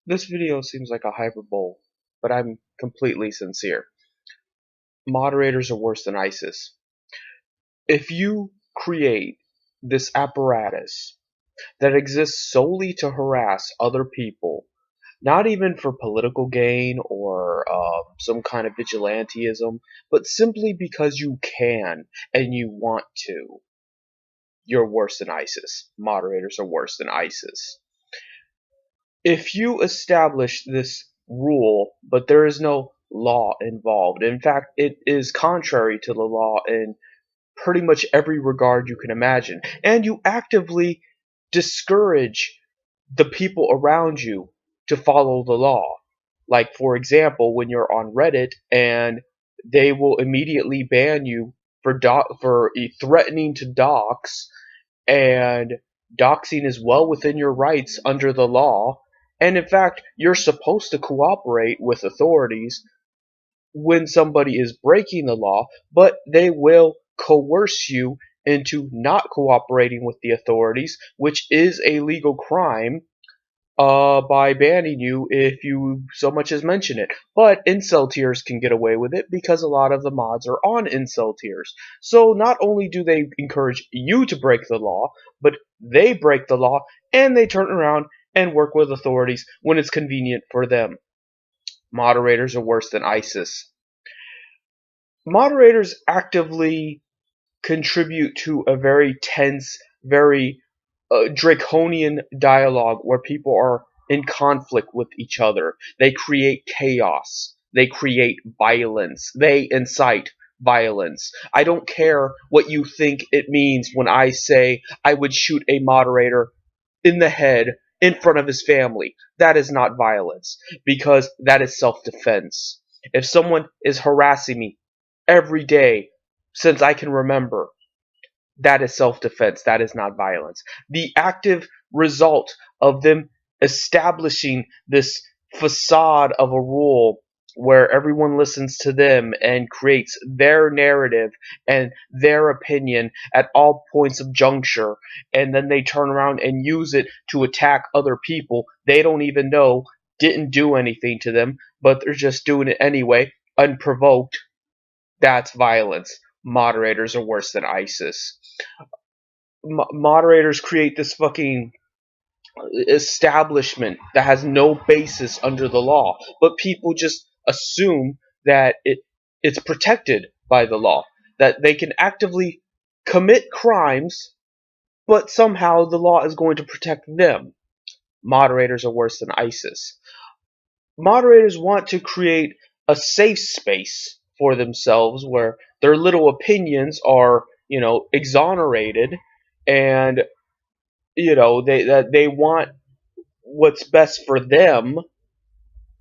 This video seems like a hyperbole, but I'm completely sincere. Moderators are worse than ISIS. If you create this apparatus that exists solely to harass other people, not even for political gain or some kind of vigilantism, but simply because you can and you want to, you're worse than ISIS. Moderators are worse than ISIS. If you establish this rule, but there is no law involved, in fact, it is contrary to the law in pretty much every regard you can imagine, and you actively discourage the people around you to follow the law. Like, for example, when you're on Reddit and they will immediately ban you for threatening to dox, and doxing is well within your rights under the law. And in fact, you're supposed to cooperate with authorities when somebody is breaking the law, but they will coerce you into not cooperating with the authorities, which is a legal crime, by banning you if you so much as mention it. But incel tiers can get away with it because a lot of the mods are on incel tiers. So not only do they encourage you to break the law, but they break the law and they turn around and work with authorities when it's convenient for them. Moderators are worse than ISIS. Moderators actively contribute to a very tense, very draconian dialogue where people are in conflict with each other. They create chaos. They create violence. They incite violence. I don't care what you think it means when I say I would shoot a moderator in the head in front of his family. That is not violence, because that is self-defense. If someone is harassing me every day since I can remember, that is self-defense. That is not violence. The active result of them establishing this facade of a rule where everyone listens to them and creates their narrative and their opinion at all points of juncture, and then they turn around and use it to attack other people they don't even know didn't do anything to them, but they're just doing it anyway, unprovoked. That's violence. Moderators are worse than ISIS. Moderators create this fucking establishment that has no basis under the law, but people just assume that it's protected by the law, that they can actively commit crimes, but somehow the law is going to protect them. Moderators are worse than ISIS. Moderators want to create a safe space for themselves where their little opinions are, exonerated, and they want what's best for them.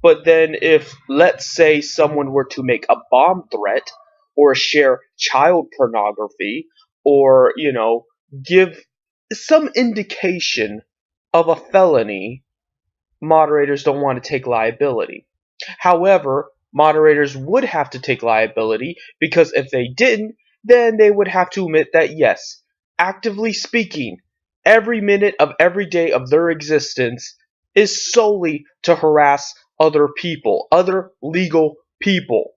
But then if, let's say, someone were to make a bomb threat or share child pornography or give some indication of a felony, moderators don't want to take liability. However, moderators would have to take liability, because if they didn't, then they would have to admit that, yes, actively speaking, every minute of every day of their existence is solely to harass other people, other legal people.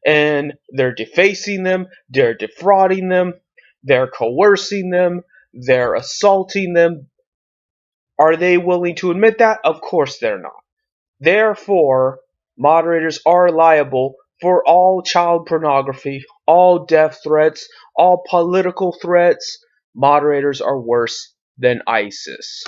And they're defacing them, they're defrauding them, they're coercing them, they're assaulting them. Are they willing to admit that? Of course they're not. Therefore, moderators are liable for all child pornography, all death threats, all political threats. Moderators are worse than ISIS.